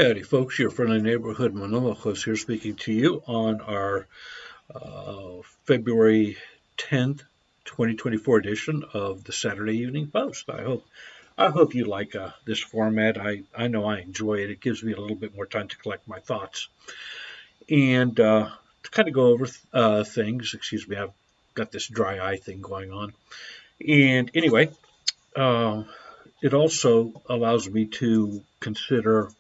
Howdy, folks. Your friendly neighborhood Manolocos here speaking to you on our February 10th, 2024 edition of the Saturday Evening Post. I hope you like this format. I know I enjoy it. It gives me a little bit more time to collect my thoughts and to kind of go over things. Excuse me, I've got this dry eye thing going on. And anyway, uh, it also allows me to consider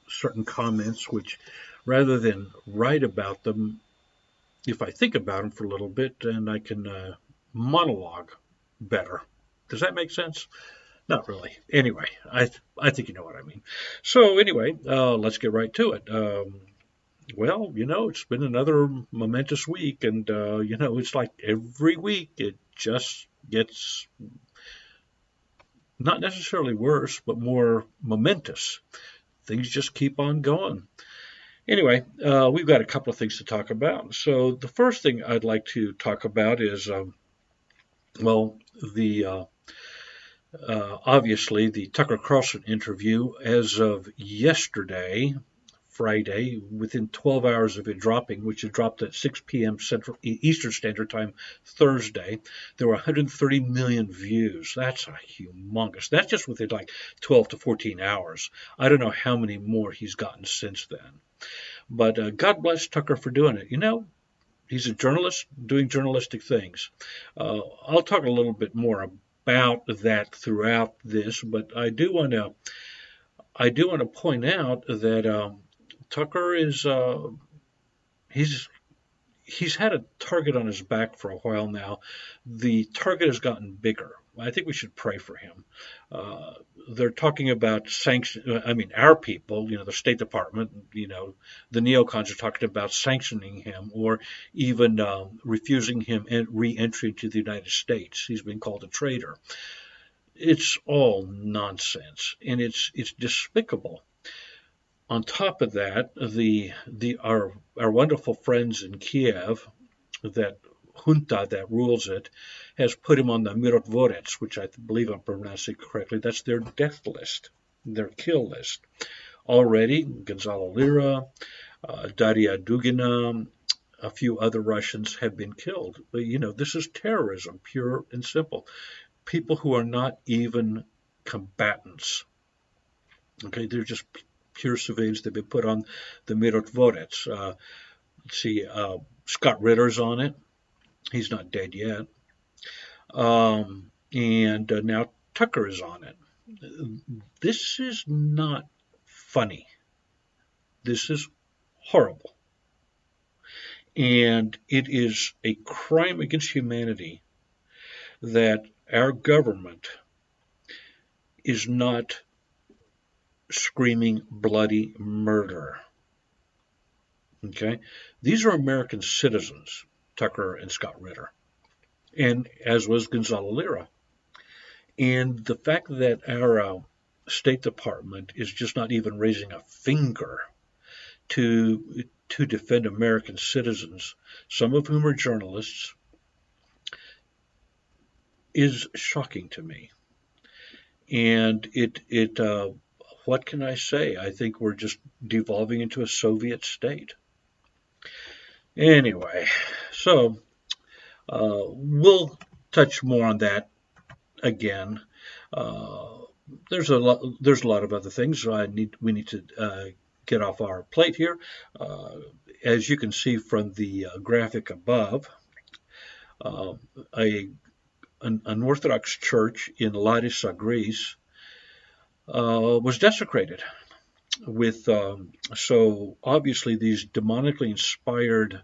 certain comments, which rather than write about them, if I think about them for a little bit, then I can monologue better. Does that make sense? Not really. Anyway, I think you know what I mean. So anyway, let's get right to it. Well, it's been another momentous week, and it's like every week it just gets not necessarily worse, but more momentous. Things just keep on going. Anyway, we've got a couple of things to talk about. So the first thing I'd like to talk about is, well, the obviously the Tucker Carlson interview as of yesterday, Friday, within 12 hours of it dropping, which it dropped at 6 p.m. Central Eastern Standard Time Thursday, there were 130 million views. That's a humongous. That's just within like 12 to 14 hours. I don't know how many more he's gotten since then. But God bless Tucker for doing it. He's a journalist doing journalistic things. I'll talk a little bit more about that throughout this, but I do want to point out that Tucker is he's he's had a target on his back for a while now. The target has gotten bigger. I think we should pray for him. Uh, they're talking about sanction. I mean, our people, the State Department, the neocons are talking about sanctioning him or even refusing him re-entry to the United States. He's been called a traitor. It's all nonsense, and it's despicable. On top of that, our wonderful friends in Kiev, that junta that rules it, has put him on the Mirotvorets, which I believe I'm pronouncing correctly. That's their death list, their kill list. Already, Gonzalo Lira, Daria Dugina, a few other Russians have been killed. But, this is terrorism, pure and simple. People who are not even combatants. Okay, they're just pure civilians that have been put on the Mirotvorets. Let's see, Scott Ritter's on it. He's not dead yet. And now Tucker is on it. This is not funny. This is horrible. And it is a crime against humanity that our government is not screaming bloody murder. Okay? These are American citizens, Tucker and Scott Ritter, and as was Gonzalo Lira. And the fact that our State Department is just not even raising a finger to defend American citizens, some of whom are journalists, is shocking to me. And what can I say? I think we're just devolving into a Soviet state. Anyway, so we'll touch more on that again. Uh, there's a lot of other things we need to get off our plate here. Uh, as you can see from the graphic above, uh, a an Orthodox church in Larissa, Greece, was desecrated with so obviously these demonically inspired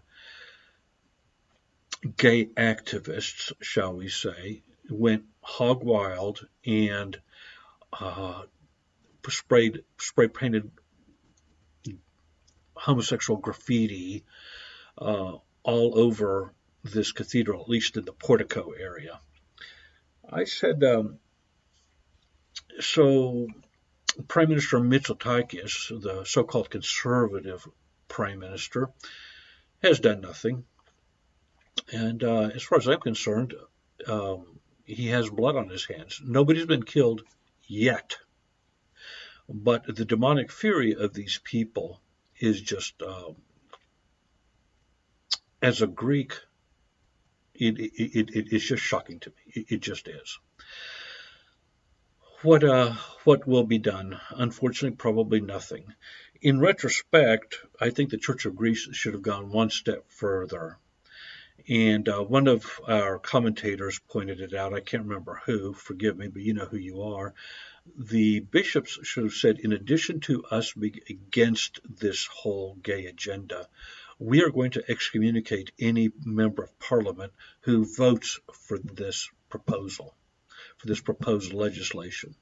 gay activists, shall we say, went hog wild and uh, spray painted homosexual graffiti all over this cathedral, at least in the portico area. I said, so Prime Minister Mitsotakis, the so-called conservative prime minister, has done nothing. And as far as I'm concerned, he has blood on his hands. Nobody's been killed yet. But the demonic fury of these people is just, as a Greek, it's just shocking to me. It just is. What what will be done? Unfortunately, probably nothing. In retrospect, I think the Church of Greece should have gone one step further. And one of our commentators pointed it out. I can't remember who, forgive me, but you know who you are. The bishops should have said, in addition to us being against this whole gay agenda, we are going to excommunicate any member of parliament who votes for this proposal, for this proposed legislation.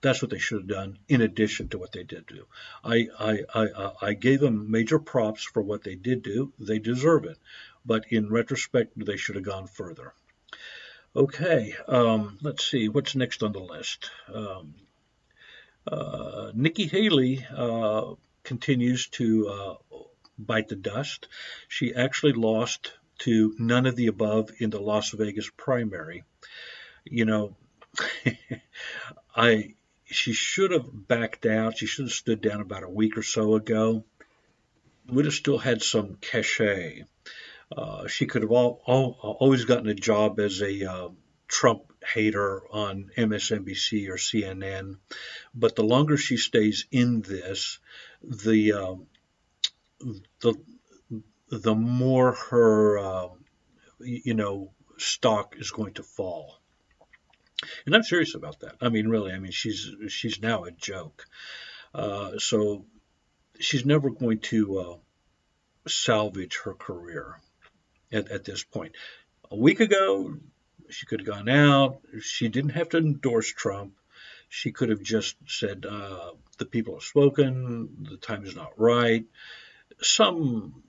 That's what they should have done in addition to what they did do. I gave them major props for what they did do. They deserve it. But in retrospect, they should have gone further. Okay, let's see. What's next on the list? Nikki Haley continues to bite the dust. She actually lost to none of the above in the Las Vegas primary. You know, I she should have backed out. She should have stood down about a week or so ago. Would have still had some cachet. She could have always gotten a job as a Trump hater on MSNBC or CNN. But the longer she stays in this, the the the more her stock is going to fall. And I'm serious about that. I mean, really. I mean, she's now a joke. So she's never going to salvage her career at this point. A week ago, she could have gone out. She didn't have to endorse Trump. She could have just said, the people have spoken, the time is not right. Some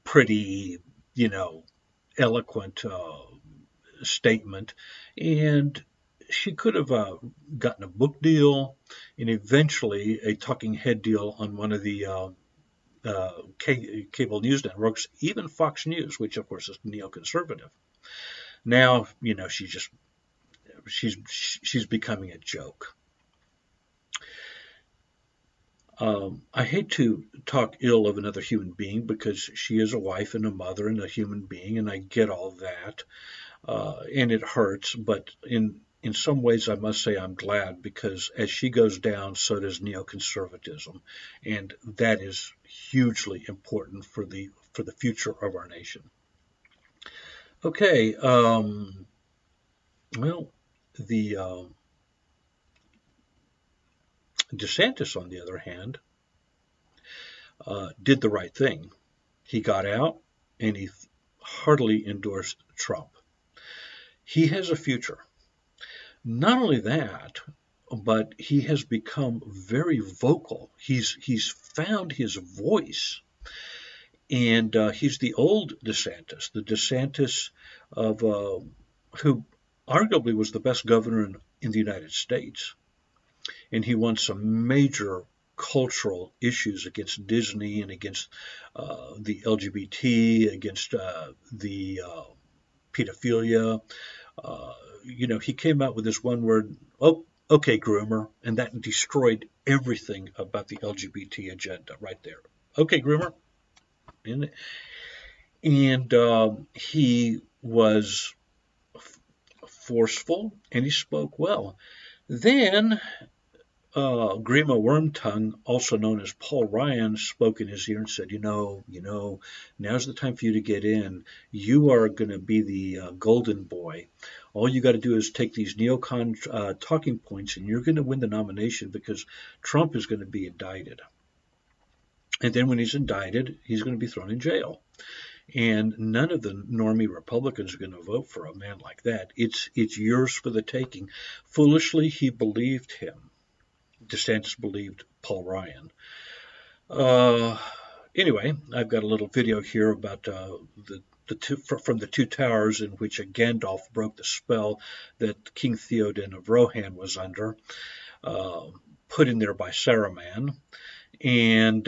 pretty, eloquent statement. And she could have gotten a book deal and eventually a talking head deal on one of the cable news networks, even Fox News, which of course is neoconservative. Now, she's becoming a joke. I hate to talk ill of another human being because she is a wife and a mother and a human being, and I get all that, and it hurts. But in some ways, I must say I'm glad because as she goes down, so does neoconservatism, and that is hugely important for the future of our nation. Okay, well, the DeSantis, on the other hand, did the right thing. He got out and he heartily endorsed Trump. He has a future. Not only that, but he has become very vocal. He's found his voice, and he's the old DeSantis, the DeSantis of who arguably was the best governor in the United States, and he won some major cultural issues against Disney and against the LGBT, against the pedophilia. He came out with this one word, oh, okay, groomer, and that destroyed everything about the LGBT agenda right there. Okay, groomer. And he was forceful and he spoke well. Then Grima Wormtongue, also known as Paul Ryan, spoke in his ear and said, now's the time for you to get in. You are going to be the golden boy. All you got to do is take these neocon talking points and you're going to win the nomination because Trump is going to be indicted. And then when he's indicted, he's going to be thrown in jail. And none of the normie Republicans are going to vote for a man like that. It's yours for the taking. Foolishly, he believed him. DeSantis believed Paul Ryan. Anyway, I've got a little video here about from the Two Towers in which a Gandalf broke the spell that King Theoden of Rohan was under, put in there by Saruman. And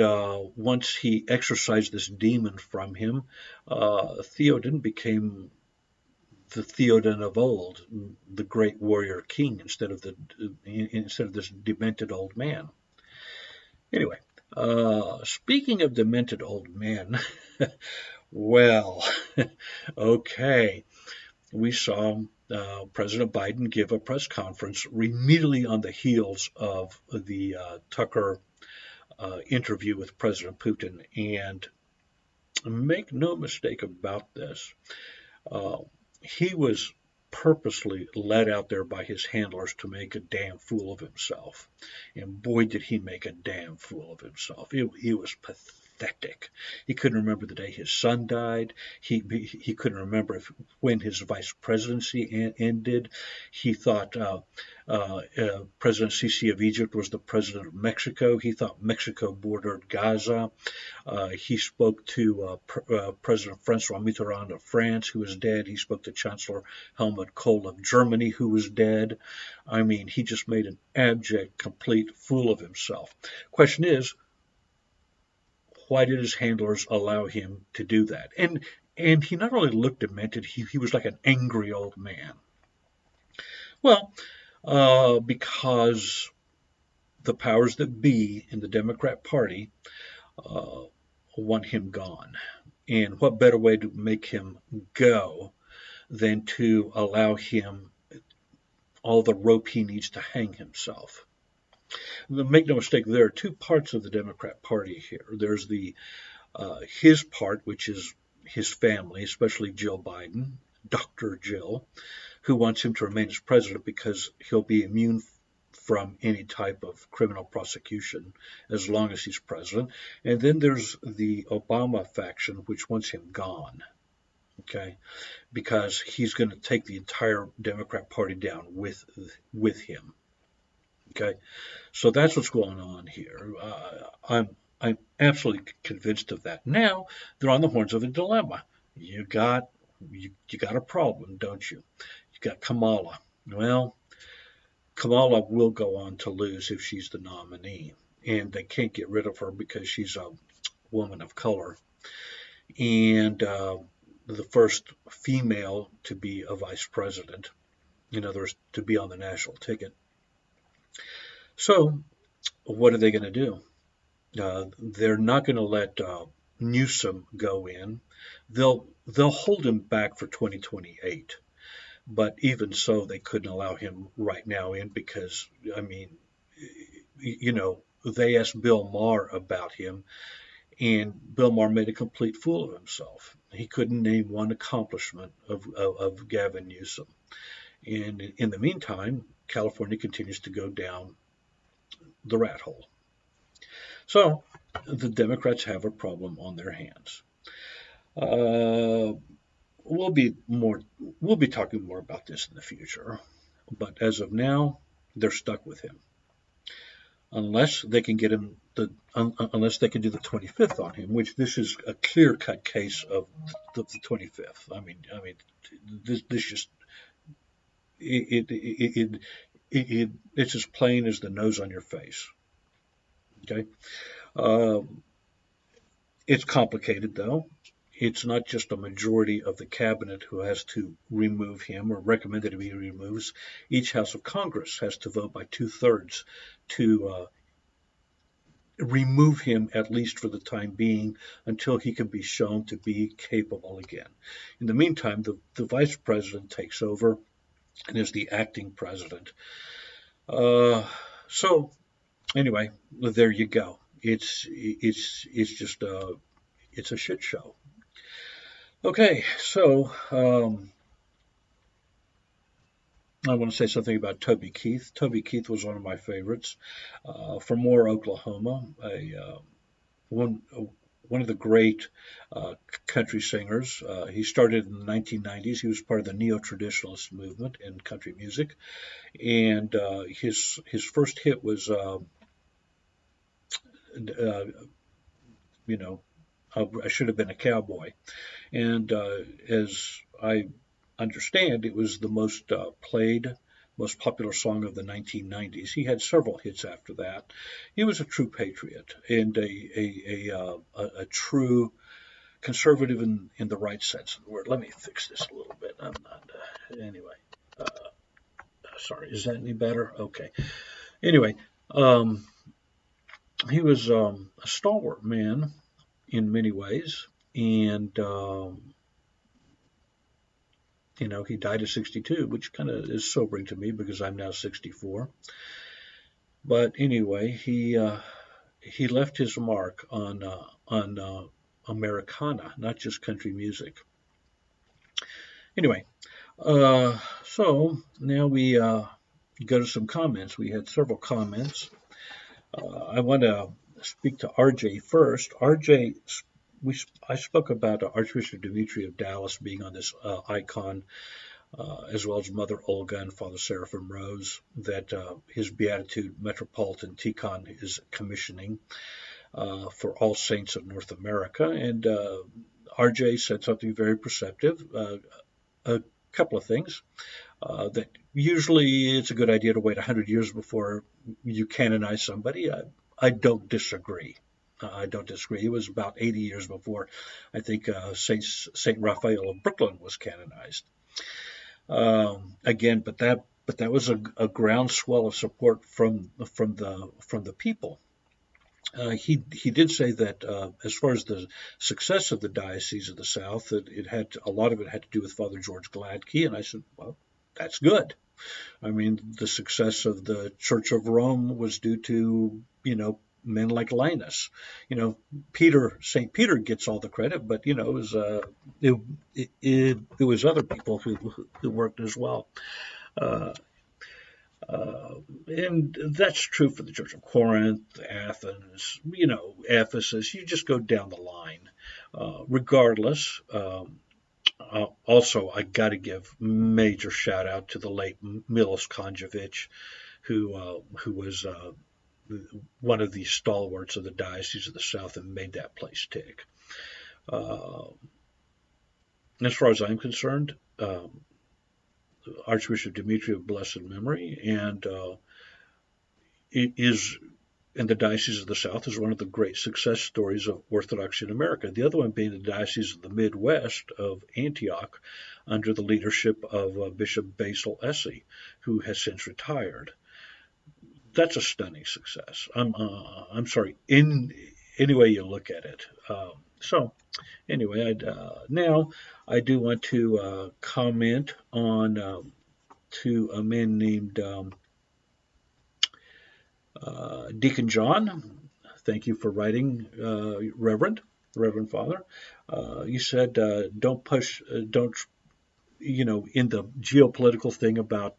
once he exorcised this demon from him, Theoden became the Theoden of old, the great warrior king, instead of this demented old man. Anyway, speaking of demented old men, well, okay, we saw President Biden give a press conference immediately on the heels of the Tucker interview with President Putin. And make no mistake about this, he was purposely led out there by his handlers to make a damn fool of himself. And boy, did he make a damn fool of himself. It was pathetic. He couldn't remember the day his son died. He couldn't remember when his vice presidency ended. He thought President Sisi of Egypt was the president of Mexico. He thought Mexico bordered Gaza. He spoke to President Francois Mitterrand of France, who was dead. He spoke to Chancellor Helmut Kohl of Germany, who was dead. I mean, he just made an abject, complete fool of himself. Question is, why did his handlers allow him to do that? And he not only looked demented, he was like an angry old man. Well, because the powers that be in the Democrat Party want him gone. And what better way to make him go than to allow him all the rope he needs to hang himself? Make no mistake, there are two parts of the Democrat Party here. There's his part, which is his family, especially Jill Biden, Dr. Jill, who wants him to remain as president because he'll be immune from any type of criminal prosecution as long as he's president. And then there's the Obama faction, which wants him gone, okay, because he's going to take the entire Democrat Party down with him. Okay, so that's what's going on here. I'm absolutely convinced of that. Now they're on the horns of a dilemma. You got a problem, don't you? You got Kamala. Well, Kamala will go on to lose if she's the nominee, and they can't get rid of her because she's a woman of color and the first female to be a vice president. In other words, to be on the national ticket. So, what are they going to do? They're not going to let Newsom go in. They'll hold him back for 2028. But even so, they couldn't allow him right now in because, I mean, they asked Bill Maher about him, and Bill Maher made a complete fool of himself. He couldn't name one accomplishment of Gavin Newsom. And in the meantime, California continues to go down the rat hole. So the Democrats have a problem on their hands. We'll be talking more about this in the future, but as of now, they're stuck with him. Unless they can get him unless they can do the 25th on him, which this is a clear-cut case of the 25th. I mean, this just it's as plain as the nose on your face. Okay, it's complicated though. It's not just a majority of the cabinet who has to remove him or recommend that he removes. Each House of Congress has to vote by 2/3 to remove him, at least for the time being, until he can be shown to be capable again. In the meantime, the vice president takes over and is the acting president. So anyway, there you go. It's just it's a shit show. Okay, so I want to say something about Toby Keith. Toby Keith was one of my favorites from Moore, Oklahoma. One of the great country singers. He started in the 1990s. He was part of the neo-traditionalist movement in country music, and his first hit was, I Should Have Been a Cowboy, and as I understand, it was the most played, most popular song of the 1990s. He had several hits after that. He was a true patriot and a true conservative in the right sense of the word. Let me fix this a little bit. I'm not, anyway. Uh, Sorry, is that any better? Okay. Anyway, um, he was a stalwart man in many ways, and he died at 62, which kind of is sobering to me because I'm now 64. But anyway, he left his mark on Americana, not just country music. Anyway, so now we go to some comments. We had several comments. I want to speak to RJ first. RJ, I spoke about Archbishop Dimitri of Dallas being on this icon, as well as Mother Olga and Father Seraphim Rose, that his Beatitude Metropolitan Tikhon is commissioning for all saints of North America. And RJ said something very perceptive. A couple of things. That usually it's a good idea to wait 100 years before you canonize somebody. I don't disagree. I don't disagree. It was about 80 years before I think Saint Raphael of Brooklyn was canonized. Again, but that was a groundswell of support from the people. He did say that as far as the success of the Diocese of the South, that a lot of it had to do with Father George Gladkey, and I said, well, that's good. I mean, the success of the Church of Rome was due to men like Linus. St. Peter gets all the credit, but it was it was other people who worked as well. And that's true for the Church of Corinth, Athens, Ephesus. You just go down the line. Regardless, also I got to give major shout out to the late Milos Konjovic, who was one of the stalwarts of the Diocese of the South and made that place tick. As far as I'm concerned, Archbishop Dimitri of blessed memory, and the Diocese of the South is one of the great success stories of Orthodoxy in America. The other one being the Diocese of the Midwest of Antioch, under the leadership of Bishop Basil Essey, who has since retired. That's a stunning success. I'm sorry, in any way you look at it. So anyway, now I do want to comment on to a man named Deacon John. Thank you for writing, Reverend Father. You said don't push, don't, in the geopolitical thing about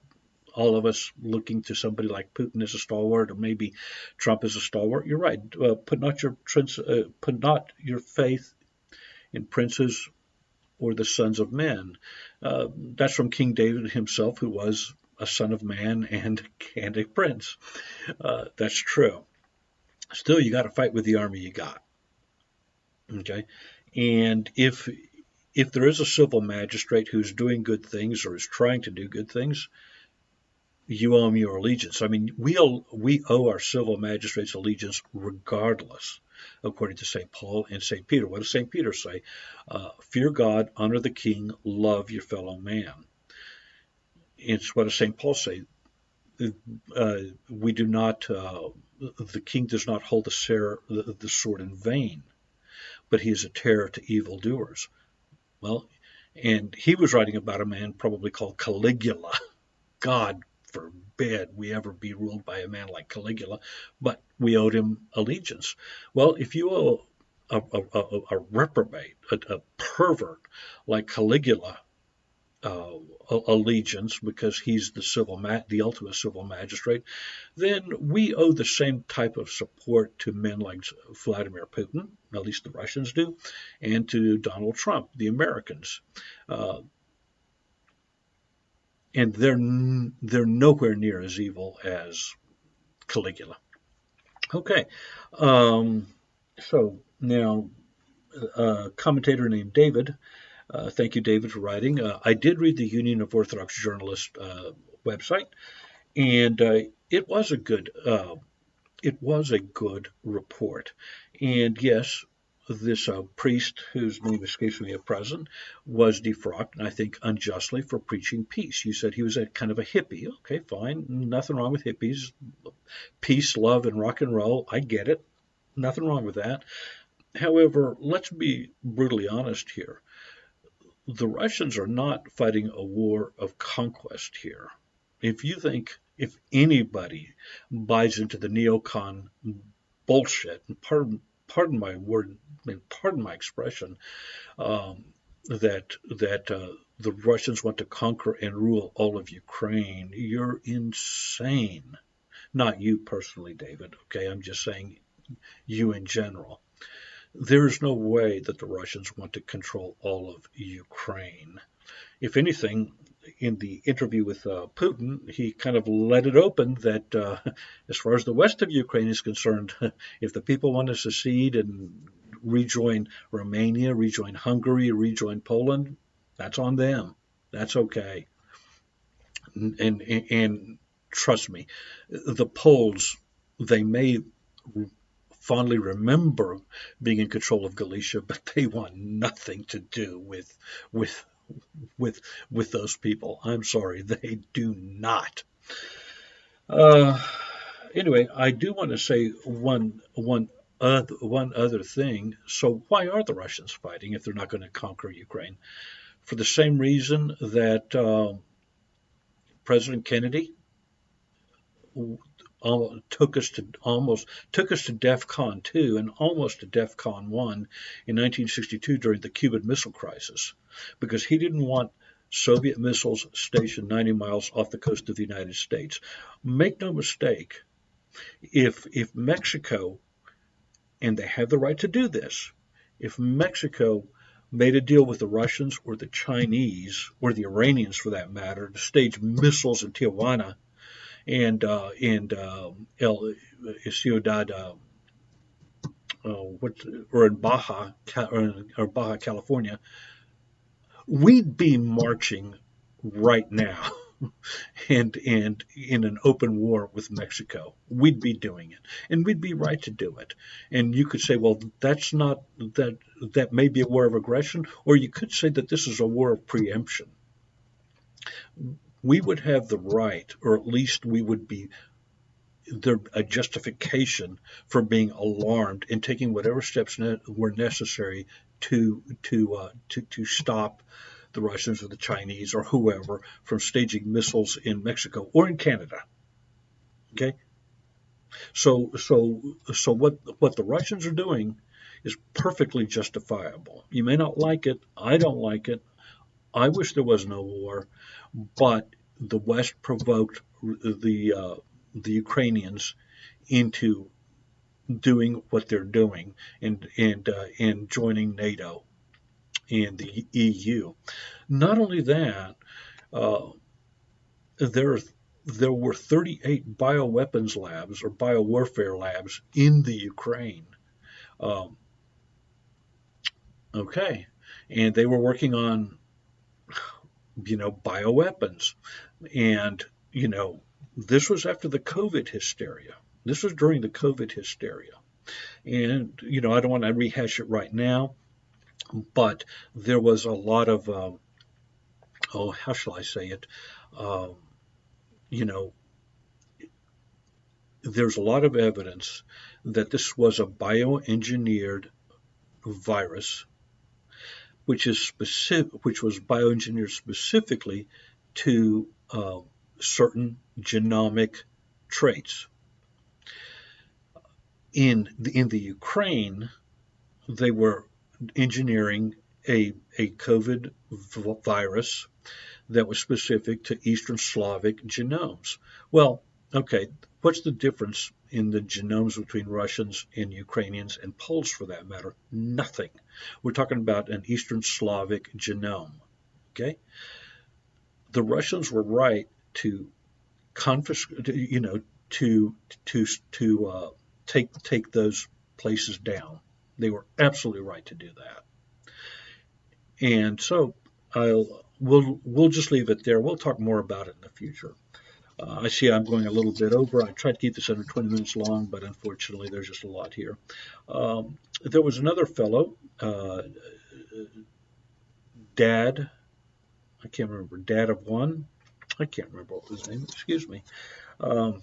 all of us looking to somebody like Putin as a stalwart, or maybe Trump as a stalwart. You're right. Put not your faith in princes or the sons of men. That's from King David himself, who was a son of man and a prince. That's true. Still, you got to fight with the army you got. Okay, and if there is a civil magistrate who's doing good things or is trying to do good things, you owe him your allegiance. I mean, we owe our civil magistrates allegiance regardless, according to St. Paul and St. Peter. What does St. Peter say? Fear God, honor the king, love your fellow man. It's what does St. Paul say? We do not, the king does not hold the sword in vain, but he is a terror to evildoers. Well, and he was writing about a man probably called Caligula. God forbid we ever be ruled by a man like Caligula, but we owed him allegiance. Well, if you owe a reprobate, a pervert like Caligula allegiance because he's the ultimate civil magistrate, then we owe the same type of support to men like Vladimir Putin, at least the Russians do, and to Donald Trump, the Americans. And they're nowhere near as evil as Caligula. Okay, so now a commentator named David. Thank you, David, for writing. I did read the Union of Orthodox Journalists website, and it was a good report. And yes, this priest, whose name escapes me at present, was defrocked, and I think unjustly, for preaching peace. You said he was a kind of a hippie. Okay, fine. Nothing wrong with hippies. Peace, love, and rock and roll. I get it. Nothing wrong with that. However, let's be brutally honest here. The Russians are not fighting a war of conquest here. If anybody buys into the neocon bullshit, and pardon my word, and pardon my expression, um, that the Russians want to conquer and rule all of Ukraine, you're insane. Not you personally, David. Okay, I'm just saying you in general. There's no way that the Russians want to control all of Ukraine. If anything, in the interview with Putin, he kind of let it open that as far as the west of Ukraine is concerned, if the people want to secede and rejoin Romania, rejoin Hungary, rejoin Poland, that's on them. That's okay. And trust me, the Poles, they may fondly remember being in control of Galicia, but they want nothing to do with with with those people. I'm sorry, they do not. Uh, anyway, I do want to say one other thing. So why are the Russians fighting if they're not going to conquer Ukraine? For the same reason that President Kennedy took us to DEFCON 2 and almost to DEFCON 1 in 1962 during the Cuban Missile Crisis, because he didn't want Soviet missiles stationed 90 miles off the coast of the United States. Make no mistake, if Mexico, and they have the right to do this, if Mexico made a deal with the Russians or the Chinese or the Iranians for that matter to stage missiles in Tijuana and El Ciudad or in Baja California, we'd be marching right now and in an open war with Mexico. We'd be doing it, and we'd be right to do it. And you could say, well, that's not that may be a war of aggression, or you could say that this is a war of preemption. We would have the right, or at least we would be there a justification for being alarmed and taking whatever steps were necessary to stop the Russians or the Chinese or whoever from staging missiles in Mexico or in Canada. Okay, so what the Russians are doing is perfectly justifiable. You may not like it. I don't like it. I wish there was no war, but the West provoked the Ukrainians into doing what they're doing and joining NATO and the EU. Not only that, uh, there there were 38 bioweapons labs or biowarfare labs in the Ukraine. Um, okay, and they were working on bioweapons, and this was after the COVID hysteria. This was during the COVID hysteria. And, I don't want to rehash it right now, but there was a lot of, how shall I say it? Um, you know, there's a lot of evidence that this was a bioengineered virus, which was bioengineered specifically to certain genomic traits. In the Ukraine, they were engineering a COVID virus that was specific to Eastern Slavic genomes. Well, okay, what's the difference in the genomes between Russians and Ukrainians and Poles for that matter? Nothing. We're talking about an Eastern Slavic genome. Okay? The Russians were right to confiscate, to take those places down. They were absolutely right to do that. And so we'll just leave it there. We'll talk more about it in the future. I see I'm going a little bit over. I tried to keep this under 20 minutes long, but unfortunately, there's just a lot here. There was another fellow, Dad. I can't remember. Dad of one. I can't remember what his name. Excuse me. Um,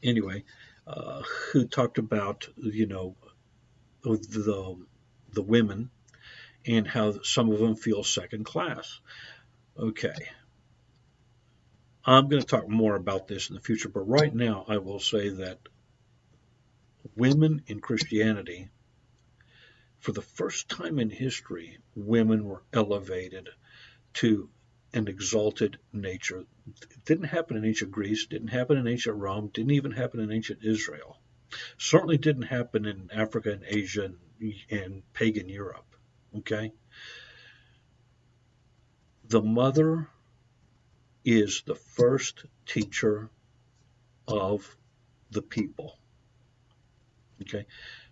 anyway, who talked about the the women and how some of them feel second class. Okay, I'm going to talk more about this in the future, but right now I will say that women in Christianity, for the first time in history, women were elevated to an exalted nature. It didn't happen in ancient Greece, didn't happen in ancient Rome, didn't even happen in ancient Israel. Certainly didn't happen in Africa and Asia and pagan Europe. Okay? The mother is the first teacher of the people. Okay?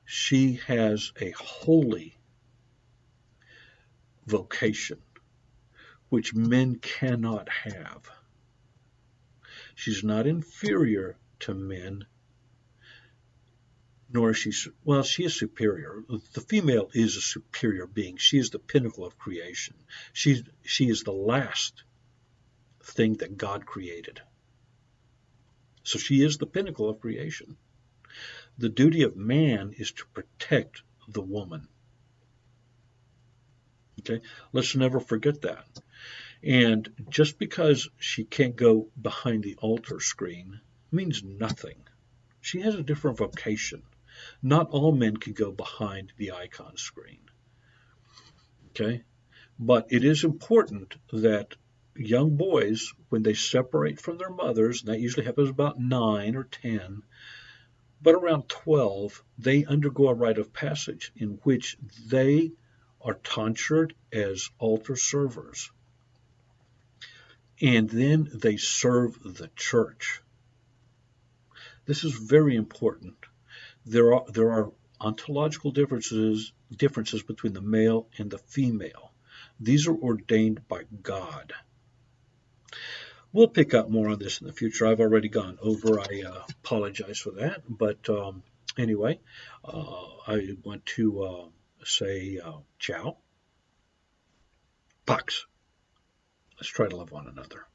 She has a holy vocation which men cannot have. She's not inferior to men, nor is she, well, she is superior. The female is a superior being. She is the pinnacle of creation. She is the last thing that God created. So she is the pinnacle of creation. The duty of man is to protect the woman. Okay, let's never forget that. And just because she can't go behind the altar screen means nothing. She has a different vocation. Not all men can go behind the icon screen. Okay? But it is important that young boys, when they separate from their mothers, and that usually happens about 9 or 10, but around 12, they undergo a rite of passage in which they are tonsured as altar servers. And then they serve the church. This is very important. There are ontological differences between the male and the female. These are ordained by God. We'll pick up more on this in the future. I've already gone over. I apologize for that. But anyway, I want to say ciao, pax. Let's try to love one another.